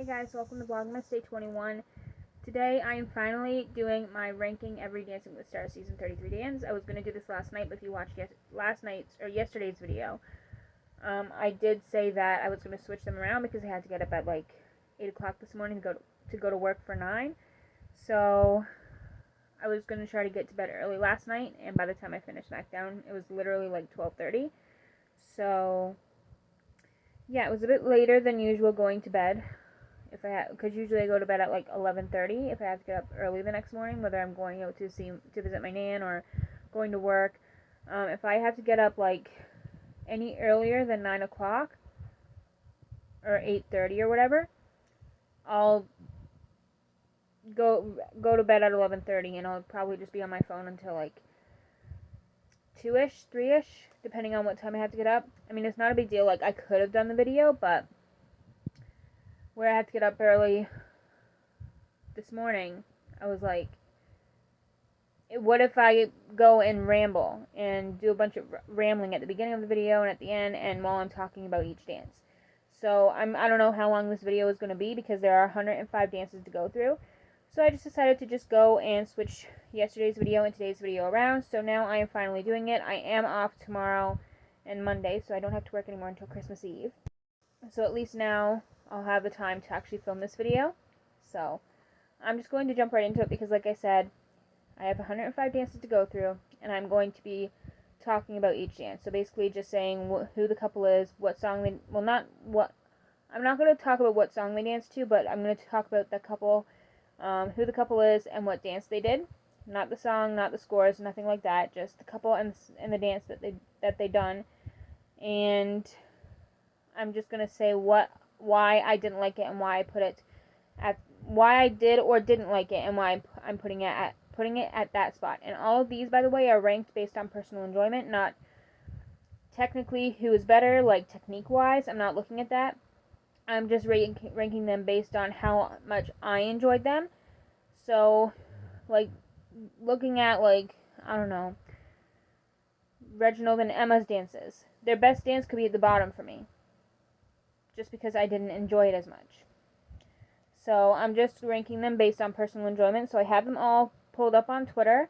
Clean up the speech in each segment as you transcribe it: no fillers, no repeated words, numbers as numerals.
Hey guys, welcome to VLOGMAS Day 21. Today I am finally doing my ranking every Dancing with the Stars season 33 dance. I was going to do this last night, but if you watched yesterday's video, I did say that I was going to switch them around because I had to get up at like 8 o'clock this morning to go to work for 9. So I was going to try to get to bed early last night, and by the time I finished SmackDown, it was literally like 12:30. So yeah, it was a bit later than usual going to bed. Because usually I go to bed at like 11:30 if I have to get up early the next morning, whether I'm going out to visit my nan or going to work. If I have to get up like any earlier than 9 o'clock or 8:30 or whatever, I'll go to bed at 11:30, and I'll probably just be on my phone until like 2-ish, 3-ish, depending on what time I have to get up. I mean, it's not a big deal. Like, I could have done the video, but where I had to get up early this morning, I was like, what if I go and ramble and do a bunch of rambling at the beginning of the video and at the end, and while I'm talking about each dance. So I don't know how long this video is going to be because there are 105 dances to go through. So I just decided to just go and switch yesterday's video and today's video around. So now I am finally doing it. I am off tomorrow and Monday, so I don't have to work anymore until Christmas Eve. So at least now I'll have the time to actually film this video. So I'm just going to jump right into it because, like I said, I have 105 dances to go through, and I'm going to be talking about each dance. So basically just saying who the couple is, what song they, well, not what, I'm not going to talk about what song they danced to, but I'm going to talk about the couple, who the couple is, and what dance they did. Not the song, not the scores, nothing like that, just the couple and the dance that they done. And I'm just going to say why I didn't like it and why I put it at, why I did or didn't like it and why I'm putting it at that spot. And all of these, by the way, are ranked based on personal enjoyment, not technically who is better, like technique-wise. I'm not looking at that. I'm just ranking them based on how much I enjoyed them. So, like, looking at, like, I don't know, Reginald and Emma's dances. Their best dance could be at the bottom for me, just because I didn't enjoy it as much. So I'm just ranking them based on personal enjoyment. So I have them all pulled up on Twitter.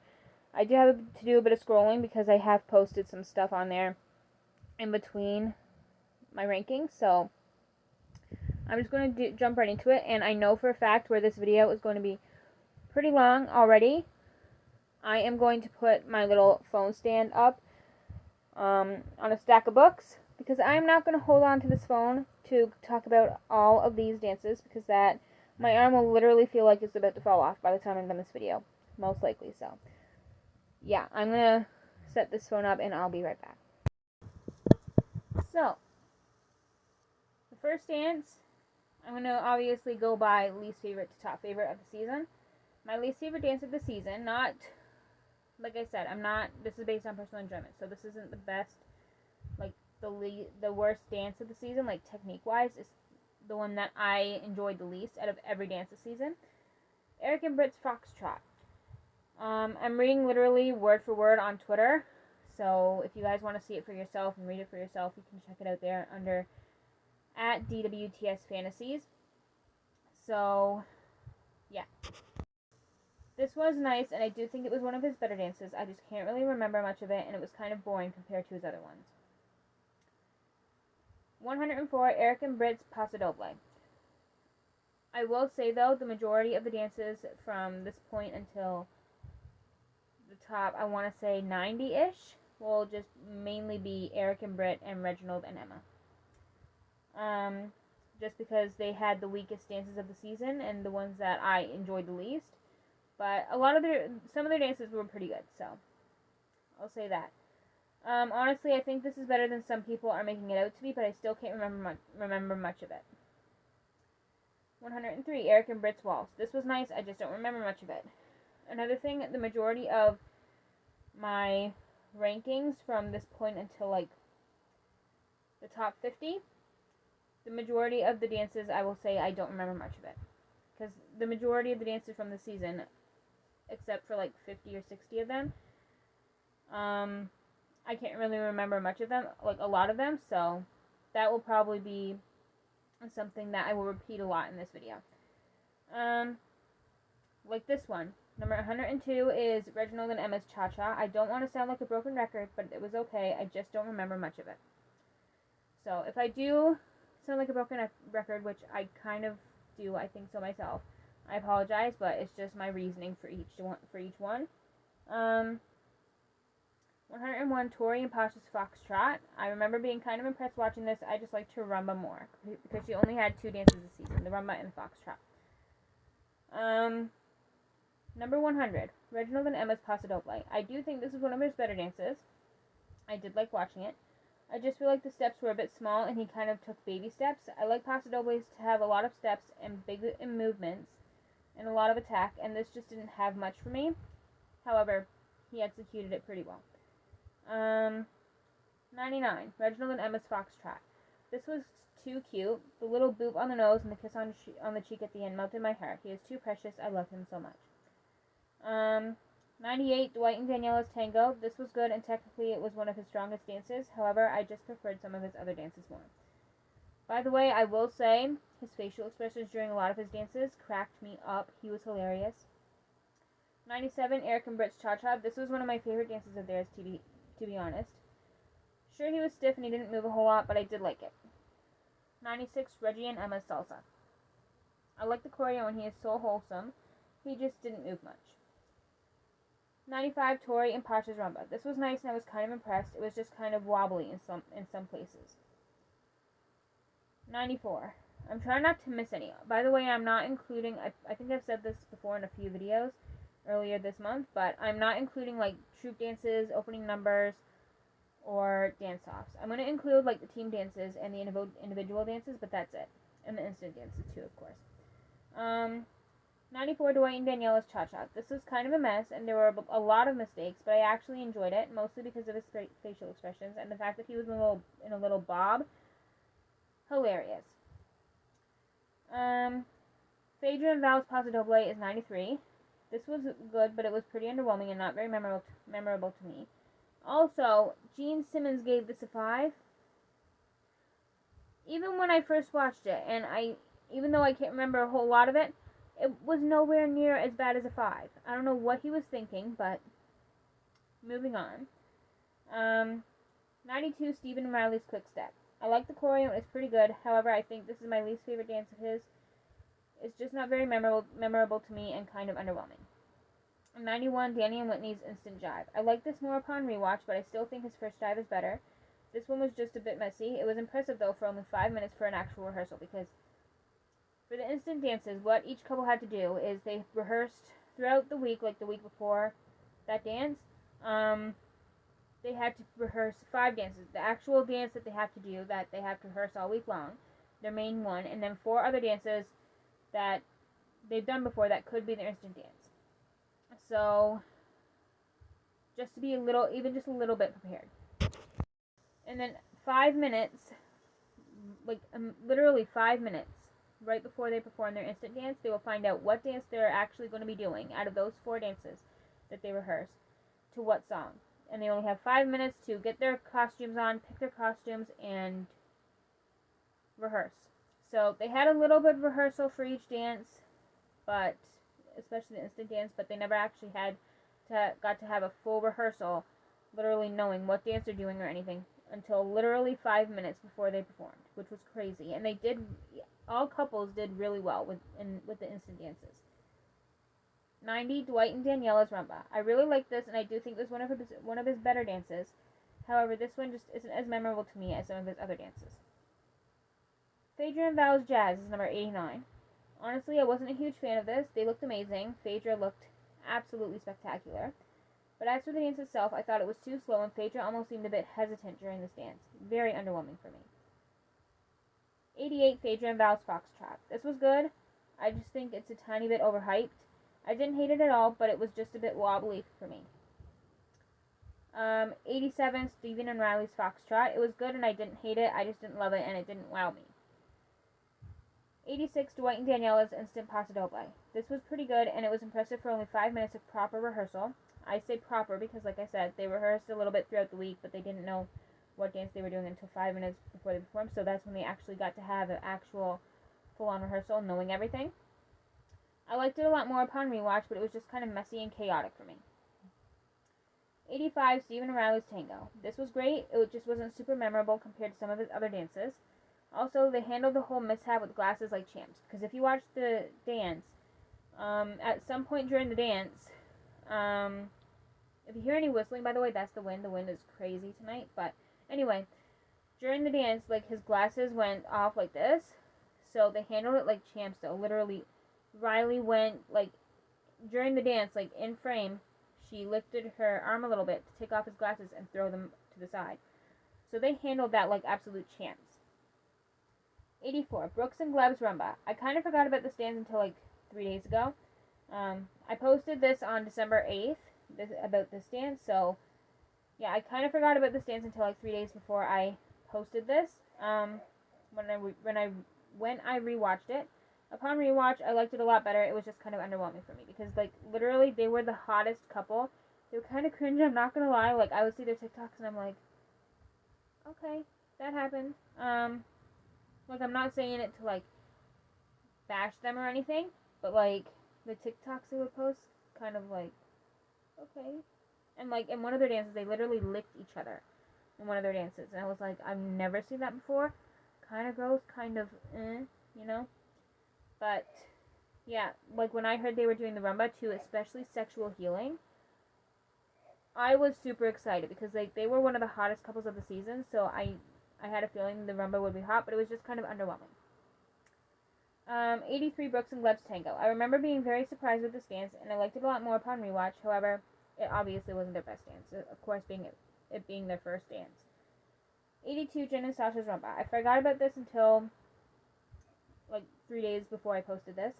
I do have to do a bit of scrolling because I have posted some stuff on there in between my rankings. So I'm just going to jump right into it. And I know for a fact where this video is going to be pretty long already. I am going to put my little phone stand up on a stack of books, because I'm not going to hold on to this phone to talk about all of these dances, because my arm will literally feel like it's about to fall off by the time I'm done this video. Most likely. So yeah, I'm going to set this phone up and I'll be right back. So the first dance, I'm going to obviously go by least favorite to top favorite of the season. My least favorite dance of the season, not, like I said, this is based on personal enjoyment, so this isn't the best, like, the worst dance of the season, like, technique-wise, is the one that I enjoyed the least out of every dance this season. Eric and Britt's Foxtrot. I'm reading literally word for word on Twitter, so if you guys want to see it for yourself and read it for yourself, you can check it out there under at DWTS Fantasies. So, yeah. This was nice, and I do think it was one of his better dances. I just can't really remember much of it, and it was kind of boring compared to his other ones. 104, Eric and Britt's Paso Doble. I will say, though, the majority of the dances from this point until the top, I want to say 90-ish, will just mainly be Eric and Britt and Reginald and Emma. Just because they had the weakest dances of the season and the ones that I enjoyed the least. But some of their dances were pretty good, so I'll say that. Honestly, I think this is better than some people are making it out to be, but I still can't remember much of it. 103, Eric and Britt's Waltz. This was nice, I just don't remember much of it. Another thing, the majority of my rankings from this point until, like, the top 50, the majority of the dances, I will say I don't remember much of it. Because the majority of the dances from the season, except for like 50 or 60 of them, I can't really remember much of them, like a lot of them, so that will probably be is something that I will repeat a lot in this video. Like this one. Number 102 is Reginald and Emma's Cha-Cha. I don't want to sound like a broken record, but it was okay. I just don't remember much of it. So if I do sound like a broken record, which I kind of do, I think so myself, I apologize, but it's just my reasoning for each one. 101, Tori and Pasha's Foxtrot. I remember being kind of impressed watching this. I just liked her rumba more because she only had 2 dances this season, the rumba and the foxtrot. Number 100, Reginald and Emma's Paso Doble. I do think this is one of his better dances. I did like watching it. I just feel like the steps were a bit small and he kind of took baby steps. I like Paso Dobles to have a lot of steps and big movements and a lot of attack, and this just didn't have much for me. However, he executed it pretty well. 99, Reginald and Emma's Foxtrot. This was too cute. The little boop on the nose and the kiss on the cheek at the end melted my heart. He is too precious. I love him so much. 98, Dwight and Daniela's Tango. This was good, and technically it was one of his strongest dances. However, I just preferred some of his other dances more. By the way, I will say, his facial expressions during a lot of his dances cracked me up. He was hilarious. 97, Eric and Britt's Cha-Cha. This was one of my favorite dances of theirs, to be honest. Sure, he was stiff and he didn't move a whole lot, but I did like it. 96, Reggie and Emma's Salsa. I like the choreo and he is so wholesome. He just didn't move much. 95, Tori and Pasha's Rumba. This was nice and I was kind of impressed. It was just kind of wobbly in some places. 94. I'm trying not to miss any. By the way, I'm not including, I think I've said this before in a few videos earlier this month, but I'm not including like troop dances, opening numbers, or dance-offs. I'm going to include like the team dances and the individual dances, but that's it. And the instant dances too, of course. 94, Dwight and Daniela's Cha-Cha. This was kind of a mess, and there were a lot of mistakes, but I actually enjoyed it, mostly because of his facial expressions, and the fact that he was in a little bob. Hilarious. Phaedra and Val's Paso Doble is 93. This was good, but it was pretty underwhelming and not very memorable to me. Also, Gene Simmons gave this a 5. Even when I first watched it, and even though I can't remember a whole lot of it, it was nowhere near as bad as a 5. I don't know what he was thinking, but moving on. 92, Stephen and Riley's Quick Step. I like the choreo, and it's pretty good. However, I think this is my least favorite dance of his. It's just not very memorable to me and kind of underwhelming. 91, Danny and Whitney's Instant Jive. I like this more upon rewatch, but I still think his first dive is better. This one was just a bit messy. It was impressive, though, for only 5 minutes for an actual rehearsal, because for the instant dances, what each couple had to do is they rehearsed throughout the week, like the week before that dance. They had to rehearse 5 dances. The actual dance that they have to do, that they have to rehearse all week long, their main one, and then 4 other dances that they've done before that could be their instant dance. So, just to be just a little bit prepared. And then 5 minutes, literally 5 minutes, right before they perform their instant dance, they will find out what dance they're actually going to be doing out of those 4 dances that they rehearsed to what song. And they only have 5 minutes to get their costumes on, pick their costumes, and rehearse. So they had a little bit of rehearsal for each dance, but especially the instant dance, but they never actually got to have a full rehearsal, literally knowing what dance they're doing or anything, until literally 5 minutes before they performed, which was crazy. And all couples did really well with the instant dances. 90, Dwight and Daniela's Rumba. I really like this, and I do think this is one of his better dances. However, this one just isn't as memorable to me as some of his other dances. Phaedra and Val's Jazz is number 89. Honestly, I wasn't a huge fan of this. They looked amazing. Phaedra looked absolutely spectacular. But as for the dance itself, I thought it was too slow, and Phaedra almost seemed a bit hesitant during this dance. Very underwhelming for me. 88, Phaedra and Val's Foxtrot. This was good. I just think it's a tiny bit overhyped. I didn't hate it at all, but it was just a bit wobbly for me. 87, Stephen and Riley's Foxtrot. It was good and I didn't hate it. I just didn't love it and it didn't wow me. 86, Dwight and Daniela's Instant Paso Doble. This was pretty good and it was impressive for only 5 minutes of proper rehearsal. I say proper because, like I said, they rehearsed a little bit throughout the week, but they didn't know what dance they were doing until 5 minutes before they performed, so that's when they actually got to have an actual full-on rehearsal, knowing everything. I liked it a lot more upon rewatch, but it was just kind of messy and chaotic for me. 85, Stephen O'Reilly's Tango. This was great, it just wasn't super memorable compared to some of his other dances. Also, they handled the whole mishap with glasses like champs, because if you watch the dance, at some point during the dance, if you hear any whistling, by the way, that's the wind. The wind is crazy tonight, but anyway, during the dance, like, his glasses went off like this, so they handled it like champs, though. Literally, Riley went, like, during the dance, like, in frame, she lifted her arm a little bit to take off his glasses and throw them to the side. So they handled that like absolute champs. 84, Brooks and Gleb's Rumba. I kind of forgot about this dance until like 3 days ago. I posted this on December 8th, about this dance, so yeah, I kind of forgot about this dance until like 3 days before I posted this. When I rewatched it, upon rewatch, I liked it a lot better. It was just kind of underwhelming for me because, like, literally, they were the hottest couple. They were kind of cringe, I'm not gonna lie. Like, I would see their TikToks and I'm like, okay, that happened. Like, I'm not saying it to, like, bash them or anything, but, like, the TikToks they would post, kind of like, okay. And, like, in one of their dances, they literally licked each other in one of their dances. And I was like, I've never seen that before. Kind of gross, kind of, you know? But, yeah, like, when I heard they were doing the rumba, too, especially sexual healing, I was super excited because, like, they were one of the hottest couples of the season, so I had a feeling the rumba would be hot, but it was just kind of underwhelming. 83, Brooks and Gleb's Tango. I remember being very surprised with this dance, and I liked it a lot more upon rewatch. However, it obviously wasn't their best dance, of course, it being their first dance. 82, Jen and Sasha's Rumba. I forgot about this until like 3 days before I posted this,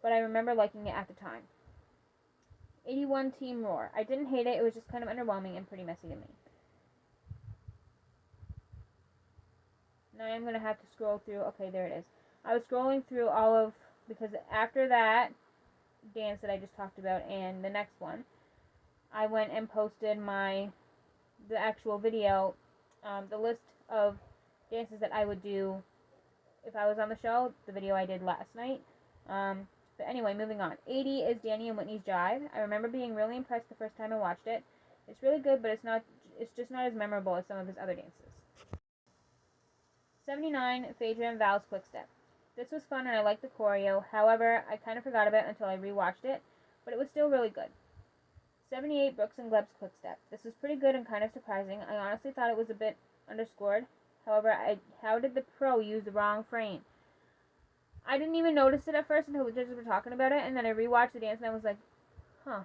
but I remember liking it at the time. 81, Team Roar. I didn't hate it, it was just kind of underwhelming and pretty messy to me. Now I'm going to have to scroll through, okay, there it is. I was scrolling through all of, because after that dance that I just talked about and the next one, I went and posted the actual video, the list of dances that I would do if I was on the show, the video I did last night. But anyway, moving on. 80 is Danny and Whitney's Jive. I remember being really impressed the first time I watched it. It's really good, but it's just not as memorable as some of his other dances. 79, Phaedra and Val's Quickstep. This was fun and I liked the choreo. However, I kind of forgot about it until I rewatched it, but it was still really good. 78, Brooks and Gleb's Quickstep. This was pretty good and kind of surprising. I honestly thought it was a bit underscored. However, how did the pro use the wrong frame? I didn't even notice it at first until the judges were talking about it, and then I rewatched the dance and I was like, huh.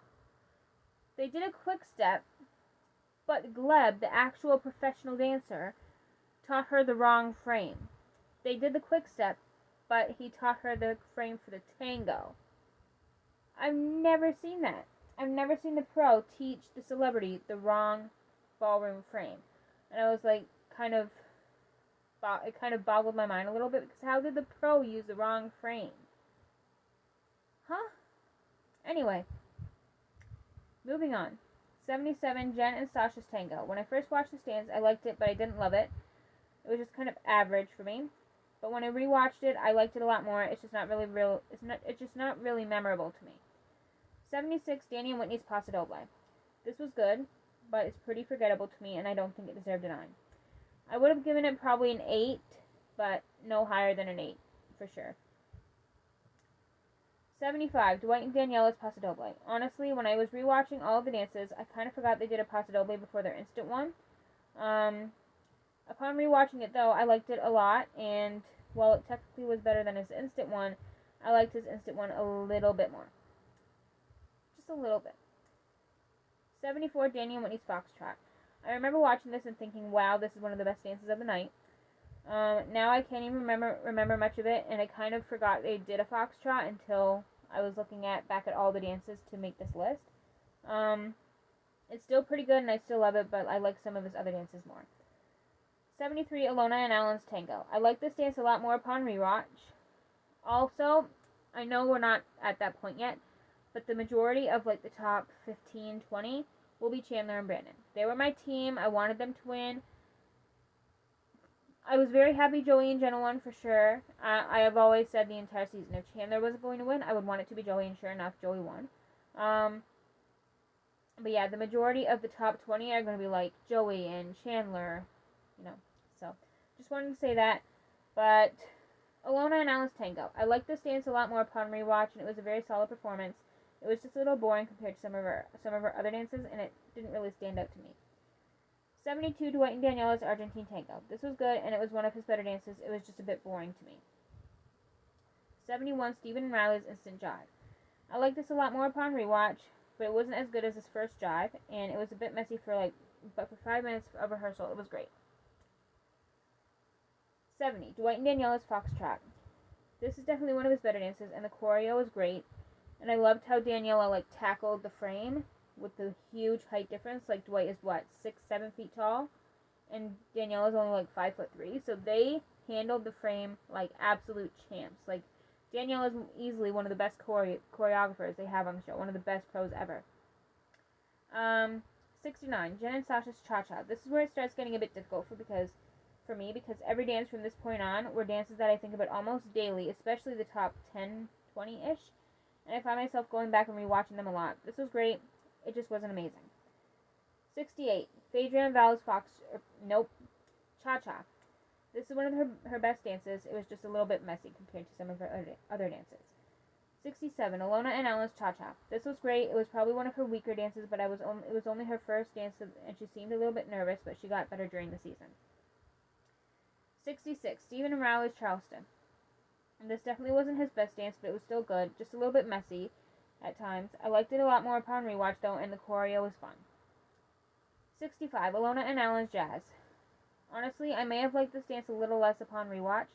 They did a quick step, but Gleb, the actual professional dancer, taught her the wrong frame. They did the quick step, but he taught her the frame for the tango. I've never seen that. I've never seen the pro teach the celebrity the wrong ballroom frame. And I was like, it kind of boggled my mind a little bit, because how did the pro use the wrong frame? Huh? Anyway, moving on. 77, Jen and Sasha's Tango. When I first watched this dance, I liked it, but I didn't love it. It was just kind of average for me. But when I rewatched it, I liked it a lot more. It's just not really it's just not really memorable to me. 76, Danny and Whitney's Paso Doble. This was good, but it's pretty forgettable to me, and I don't think it deserved a 9. I would have given it probably an 8, but no higher than an 8, for sure. 75, Dwight and Daniela's Paso Doble. Honestly, when I was rewatching all of the dances, I kind of forgot they did a Paso Doble before their instant one. Upon rewatching it, though, I liked it a lot, and while it technically was better than his instant one, I liked his instant one a little bit more. Just a little bit. 74, Danny and Whitney's Foxtrot. I remember watching this and thinking, wow, this is one of the best dances of the night. Now I can't even remember much of it, and I kind of forgot they did a Foxtrot until I was looking back at all the dances to make this list. It's still pretty good, and I still love it, but I like some of his other dances more. 73, Alona and Alan's Tango. I like this dance a lot more upon rewatch. Also, I know we're not at that point yet, but the majority of like the top 15, 20 will be Chandler and Brandon. They were my team. I wanted them to win. I was very happy Joey and Jenna won for sure. I have always said the entire season if Chandler wasn't going to win, I would want it to be Joey, and sure enough, Joey won. But yeah, the majority of the top 20 are going to be like Joey and Chandler, you know. So, just wanted to say that. But Alona and Alan's Tango. I liked this dance a lot more upon rewatch, and it was a very solid performance. It was just a little boring compared to some of her other dances, and it didn't really stand out to me. 72, Dwight and Daniela's Argentine Tango. This was good, and it was one of his better dances. It was just a bit boring to me. 71, Stephen and Riley's Instant Jive. I liked this a lot more upon rewatch, but it wasn't as good as his first jive, and it was a bit messy but for 5 minutes of rehearsal, it was great. 70, Dwight and Daniela's Foxtrot. This is definitely one of his better dances, and the choreo was great, and I loved how Daniela, tackled the frame with the huge height difference. Dwight is, 6-7 feet tall, and Daniela's only, 5'3", so they handled the frame like absolute champs. Danielle is easily one of the best choreographers they have on the show. One of the best pros ever. 69, Jen and Sasha's Cha-Cha. This is where it starts getting a bit difficult for me because every dance from this point on were dances that I think about almost daily, especially the top 10, 20-ish. And I find myself going back and rewatching them a lot. This was great. It just wasn't amazing. 68, Phaedra and Val's Cha-Cha. This is one of her best dances. It was just a little bit messy compared to some of her other dances. 67, Alona and Alan's Cha-Cha. This was great. It was probably one of her weaker dances, but it was only her first dance, and she seemed a little bit nervous, but she got better during the season. 66, Stephen and Riley's Charleston. And this definitely wasn't his best dance, but it was still good. Just a little bit messy at times. I liked it a lot more upon rewatch, though, and the choreo was fun. 65, Alona and Alan's Jazz. Honestly, I may have liked this dance a little less upon rewatch,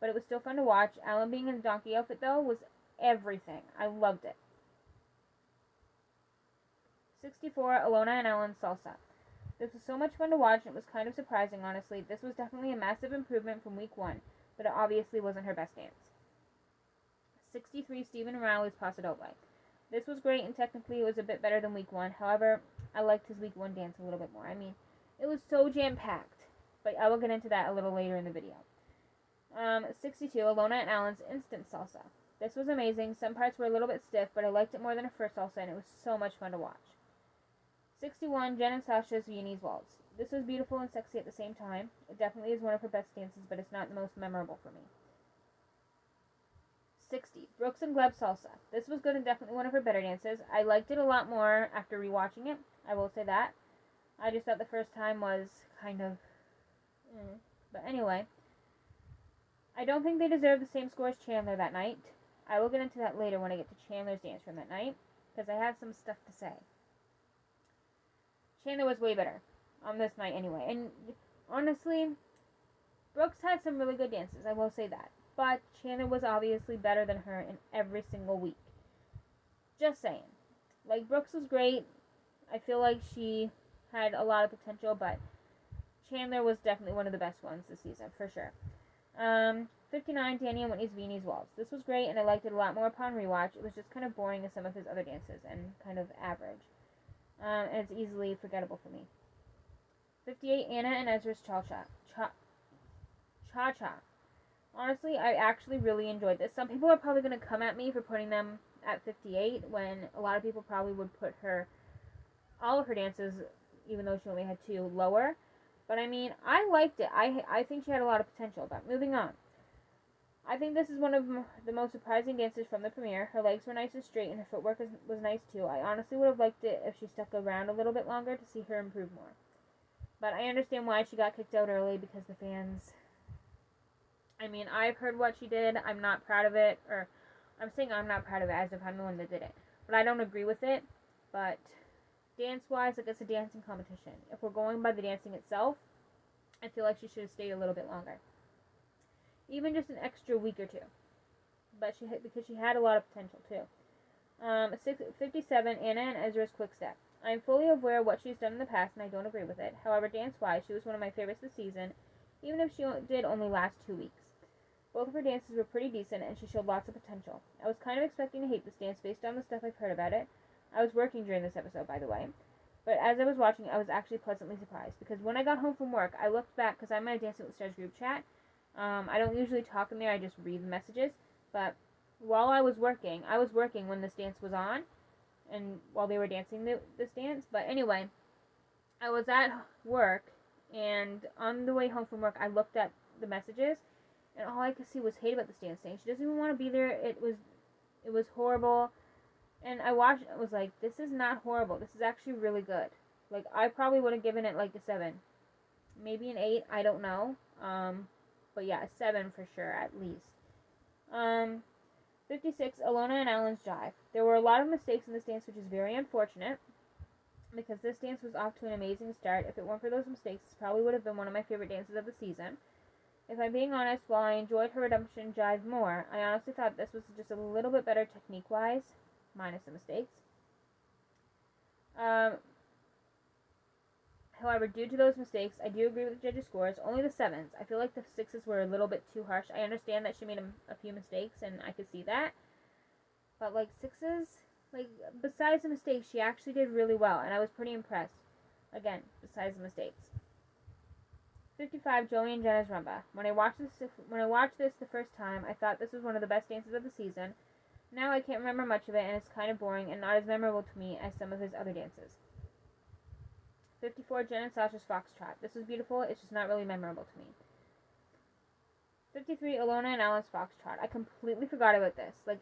but it was still fun to watch. Alan being in a donkey outfit, though, was everything. I loved it. 64, Alona and Alan's Salsa. This was so much fun to watch, and it was kind of surprising, honestly. This was definitely a massive improvement from week 1, but it obviously wasn't her best dance. 63, Stephen and Riley's Paso Doble. This was great, and technically it was a bit better than week 1. However, I liked his week 1 dance a little bit more. I mean, it was so jam-packed. But I will get into that a little later in the video. 62, Alona and Alan's Instant Salsa. This was amazing. Some parts were a little bit stiff, but I liked it more than her first salsa, and it was so much fun to watch. 61, Jen and Sasha's Viennese Waltz. This was beautiful and sexy at the same time. It definitely is one of her best dances, but it's not the most memorable for me. 60, Brooks and Gleb Salsa. This was good and definitely one of her better dances. I liked it a lot more after rewatching it. I will say that. I just thought the first time was kind of... But anyway, I don't think they deserve the same score as Chandler that night. I will get into that later when I get to Chandler's dance from that night, because I have some stuff to say. Chandler was way better on this night anyway, and honestly, Brooks had some really good dances, I will say that, but Chandler was obviously better than her in every single week. Just saying. Brooks was great. I feel like she had a lot of potential, but Chandler was definitely one of the best ones this season, for sure. 59, Danny and Whitney's Viennese Waltz. This was great, and I liked it a lot more upon rewatch. It was just kind of boring as some of his other dances, and kind of average. And it's easily forgettable for me. 58, Anna and Ezra's Cha-Cha. Honestly, I actually really enjoyed this. Some people are probably going to come at me for putting them at 58, when a lot of people probably would put all of her dances, even though she only had 2, lower. But I mean, I liked it. I think she had a lot of potential. But moving on. I think this is one of the most surprising dances from the premiere. Her legs were nice and straight, and her footwork was nice too. I honestly would have liked it if she stuck around a little bit longer to see her improve more. But I understand why she got kicked out early, because the fans... I mean, I've heard what she did. I'm not proud of it. Or, I'm saying I'm not proud of it as if I'm the one that did it. But I don't agree with it. But... dance-wise, it's a dancing competition. If we're going by the dancing itself, I feel like she should have stayed a little bit longer. Even just an extra week or 2. But because she had a lot of potential, too. 57, Anna and Ezra's Quick Step. I am fully aware of what she's done in the past, and I don't agree with it. However, dance-wise, she was one of my favorites this season, even if she did only last 2 weeks. Both of her dances were pretty decent, and she showed lots of potential. I was kind of expecting to hate this dance based on the stuff I've heard about it. I was working during this episode, by the way. But as I was watching, I was actually pleasantly surprised because when I got home from work, I looked back because I'm in a Dancing with the Stars group chat. I don't usually talk in there, I just read the messages. But while I was working when this dance was on and while they were dancing this dance. But anyway, I was at work and on the way home from work, I looked at the messages and all I could see was hate about this dance, saying she doesn't even want to be there. It was horrible. And I watched it and was like, this is not horrible. This is actually really good. Like, I probably would have given it like a 7. Maybe an 8, I don't know. But yeah, a 7 for sure, at least. 56, Alona and Alan's jive. There were a lot of mistakes in this dance, which is very unfortunate. Because this dance was off to an amazing start. If it weren't for those mistakes, this probably would have been one of my favorite dances of the season. If I'm being honest, while I enjoyed her redemption jive more, I honestly thought this was just a little bit better technique-wise. Minus the mistakes. However, due to those mistakes, I do agree with the judges' scores. Only the 7s. I feel like the 6s were a little bit too harsh. I understand that she made a few mistakes, and I could see that. But, like, 6s, like, besides the mistakes, she actually did really well, and I was pretty impressed. Again, besides the mistakes. 55, Joey and Jenna's rumba. When I watched this the first time, I thought this was one of the best dances of the season. Now I can't remember much of it, and it's kind of boring and not as memorable to me as some of his other dances. 54, Jen and Sasha's Foxtrot. This was beautiful, it's just not really memorable to me. 53, Alona and Alan's Foxtrot. I completely forgot about this. Like,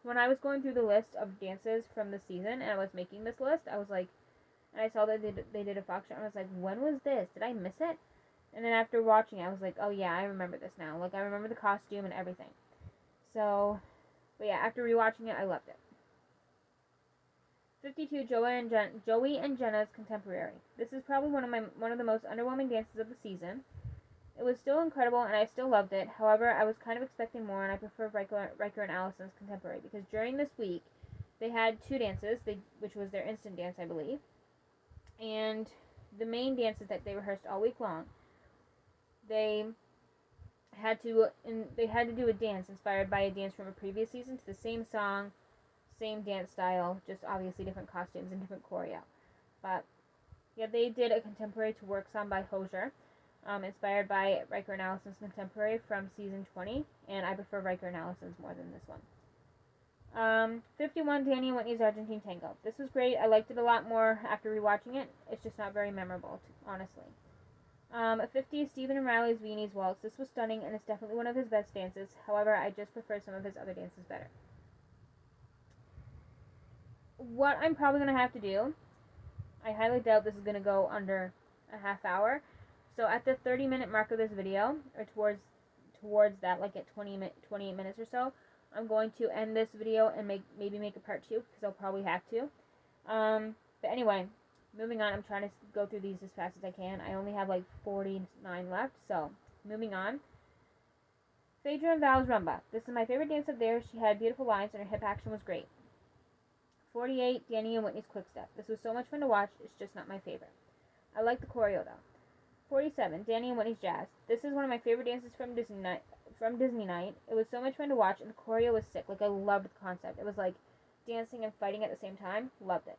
when I was going through the list of dances from the season, and I was making this list, I was like, and I saw that they did a Foxtrot, and I was like, when was this? Did I miss it? And then after watching it, I was like, oh yeah, I remember this now. Like, I remember the costume and everything. So... But yeah, after rewatching it, I loved it. 52, Joey and Jenna's Contemporary. This is probably one of the most underwhelming dances of the season. It was still incredible, and I still loved it. However, I was kind of expecting more, and I prefer Riker and Allison's Contemporary because during this week, they had 2 dances, which was their instant dance, I believe, and the main dances that they rehearsed all week long. They had to do a dance inspired by a dance from a previous season to the same song, same dance style, just obviously different costumes and different choreo. But yeah, they did a contemporary to Work Song by Hosier, inspired by Riker and Allison's Contemporary from season 20, and I prefer Riker and Allison's more than this one. 51, Danny and Whitney's Argentine Tango. This was great. I liked it a lot more after rewatching it. It's just not very memorable, honestly. 50, Stephen and Riley's Viennese Waltz. This was stunning, and it's definitely one of his best dances. However, I just prefer some of his other dances better. What I'm probably going to have to do, I highly doubt this is going to go under a half hour. So at the 30-minute mark of this video, or towards that, like at 28 minutes or so, I'm going to end this video and maybe make a part 2, because I'll probably have to. But anyway, moving on, I'm trying to go through these as fast as I can. I only have like 49 left, so moving on. Phaedra and Val's Rumba. This is my favorite dance of theirs. She had beautiful lines and her hip action was great. 48, Danny and Whitney's Quick Step. This was so much fun to watch, it's just not my favorite. I like the choreo though. 47, Danny and Whitney's Jazz. This is one of my favorite dances from Disney Night. It was so much fun to watch and the choreo was sick. Like, I loved the concept. It was like dancing and fighting at the same time. Loved it.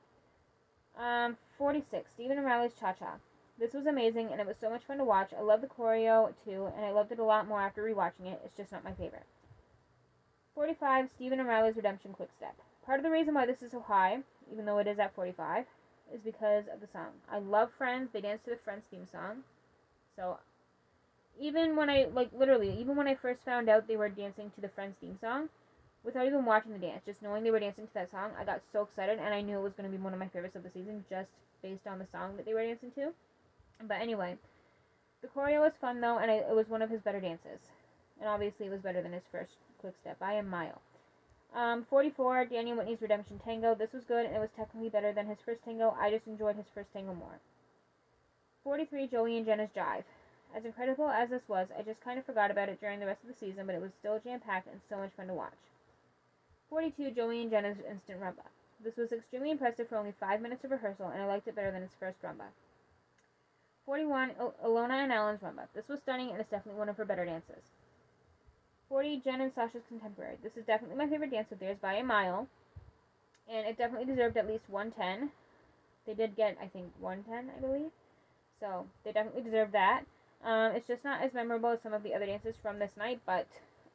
46, Stephen and Riley's Cha-Cha. This was amazing, and it was so much fun to watch. I love the choreo, too, and I loved it a lot more after rewatching it. It's just not my favorite. 45, Stephen and Riley's Redemption Quick Step. Part of the reason why this is so high, even though it is at 45, is because of the song. I love Friends. They dance to the Friends theme song. So, even when I first found out they were dancing to the Friends theme song, without even watching the dance, just knowing they were dancing to that song, I got so excited, and I knew it was going to be one of my favorites of the season, just based on the song that they were dancing to. But anyway, the choreo was fun, though, and it was one of his better dances. And obviously, it was better than his first Quick Step by a mile. 44, Danny and Whitney's Redemption Tango. This was good, and it was technically better than his first tango. I just enjoyed his first tango more. 43, Joey and Jenna's Jive. As incredible as this was, I just kind of forgot about it during the rest of the season, but it was still jam-packed and so much fun to watch. 42, Joey and Jenna's Instant Rumba. This was extremely impressive for only 5 minutes of rehearsal, and I liked it better than his first rumba. 41, Alona and Alan's Rumba. This was stunning, and it's definitely one of her better dances. 40, Jen and Sasha's Contemporary. This is definitely my favorite dance of theirs by a mile, and it definitely deserved at least 110. They did get, I think, 110, I believe. So they definitely deserve that. It's just not as memorable as some of the other dances from this night, but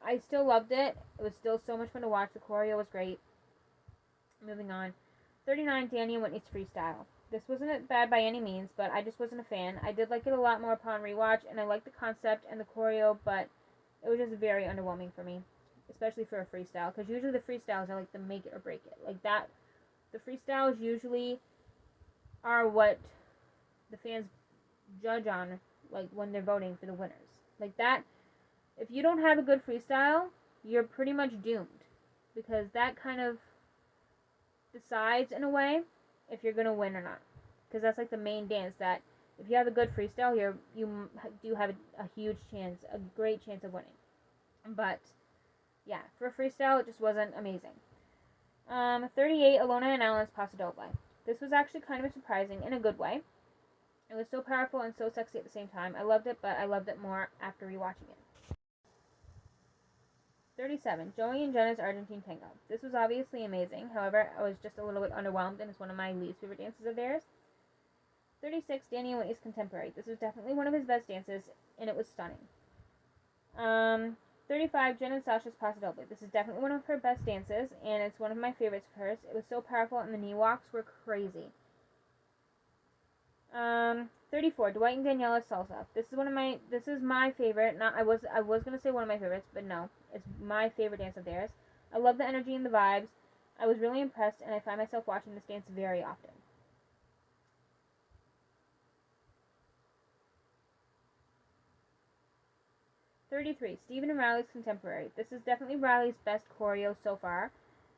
I still loved it. It was still so much fun to watch. The choreo was great. Moving on. 39, Danny and Whitney's freestyle. This wasn't bad by any means, but I just wasn't a fan. I did like it a lot more upon rewatch, and I liked the concept and the choreo, but it was just very underwhelming for me, especially for a freestyle, because usually the freestyles are like the make it or break it. Like that, the freestyles usually are what the fans judge on, like when they're voting for the winners. Like that, if you don't have a good freestyle, you're pretty much doomed, because that kind of decides in a way if you're gonna win or not, because that's like the main dance. That if you have a good freestyle, you do have a huge chance, a great chance of winning. But yeah, for a freestyle, it just wasn't amazing. 38, Alona and Alan's Paso Doble. This was actually kind of surprising in a good way. It was so powerful and so sexy at the same time. I loved it, but I loved it more after rewatching it. 37, Joey and Jenna's Argentine Tango. This was obviously amazing. However, I was just a little bit underwhelmed, and it's one of my least favorite dances of theirs. 36, Danny and Whitney's Contemporary. This was definitely one of his best dances, and it was stunning. 35, Jen and Sasha's Paso Doble. This is definitely one of her best dances, and it's one of my favorites of hers. It was so powerful, and the knee walks were crazy. 34, Dwight and Daniela's Salsa. This is my favorite. I was gonna say one of my favorites, but no, it's my favorite dance of theirs. I love the energy and the vibes. I was really impressed, and I find myself watching this dance very often. 33, Stephen and Riley's Contemporary. This is definitely Riley's best choreo so far,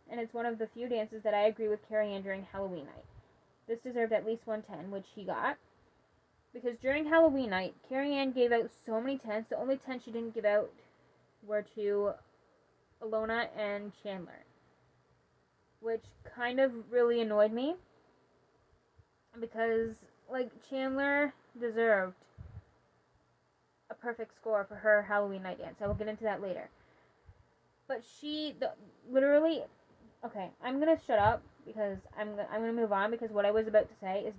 and it's one of the few dances that I agree with Carrie Ann during Halloween night. This deserved at least 110, which he got. Because during Halloween night, Carrie Ann gave out so many 10s. The only 10 she didn't give out were to Alona and Chandler, which kind of really annoyed me, because like Chandler deserved a perfect score for her Halloween night dance. I will get into that later. But literally, okay, I'm gonna shut up because I'm gonna move on, because what I was about to say is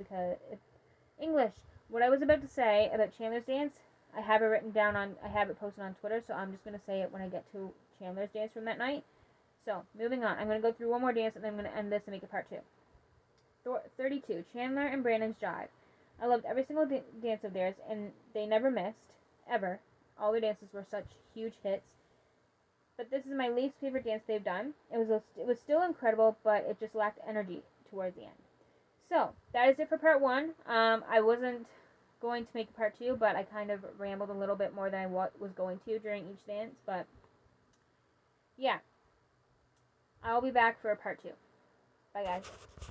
English. What I was about to say about Chandler's dance, I have it posted on Twitter, so I'm just gonna say it when I get to Chandler's dance from that night. So moving on, I'm gonna go through one more dance and then I'm gonna end this and make it part 2. 32, Chandler and Brandon's Jive. I loved every single dance of theirs, and they never missed, ever. All their dances were such huge hits. But this is my least favorite dance they've done. It was still incredible, but it just lacked energy towards the end. So that is it for part 1. I wasn't going to make a part 2, but I kind of rambled a little bit more than I was going to during each dance. But yeah, I'll be back for a part 2. Bye, guys.